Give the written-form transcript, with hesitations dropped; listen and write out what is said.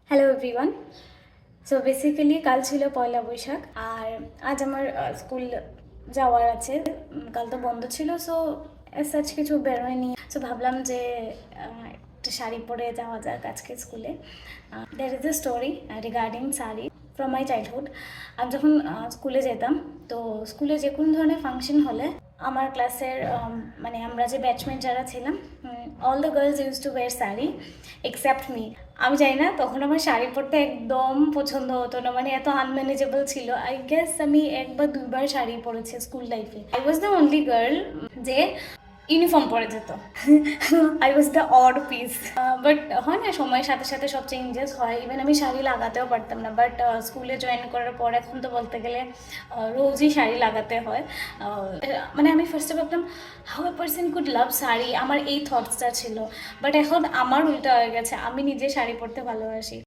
Hello everyone. So basically কাল ছিল পয়লা বৈশাখ, আর আজ আমার স্কুল যাওয়ার আছে। কাল তো বন্ধ ছিল, সো সাচ কিছু বেরোয়নি। সো ভাবলাম যে একটা শাড়ি পরে যাওয়া যাক আজকে স্কুলে। That is the story regarding sari from my childhood. আমি যখন স্কুলে যেতাম, তো স্কুলে যে কোনো ধরনের ফাংশন হলে আমার ক্লাসের মানে আমরা যে ব্যাচমেট যারা ছিলাম, all the girls use to wire sari except me. আমি জানি না, তখন আমার শাড়ি পরতে একদম পছন্দ হতো না, মানে এত আনম্যানেজেবল ছিল। আই গেস আমি একবার দুইবার শাড়ি পরেছি স্কুল লাইফে। I was the only girl যে ইউনিফর্ম পরে যেত। I was the odd piece. But হয় না, সময়ের সাথে সাথে সব চেঞ্জেস হয়। ইভেন আমি শাড়ি লাগাতেও পারতাম না, বাট স্কুলে জয়েন করার পর এখন তো বলতে গেলে রোজই শাড়ি লাগাতে হয়। মানে আমি ফার্স্টে ভাবতাম হাউ এ পার্সন কুড লাভ শাড়ি, আমার এই থটসটা ছিল। বাট এখন আমার উল্টা হয়ে গেছে, আমি নিজে শাড়ি পরতে ভালোবাসি।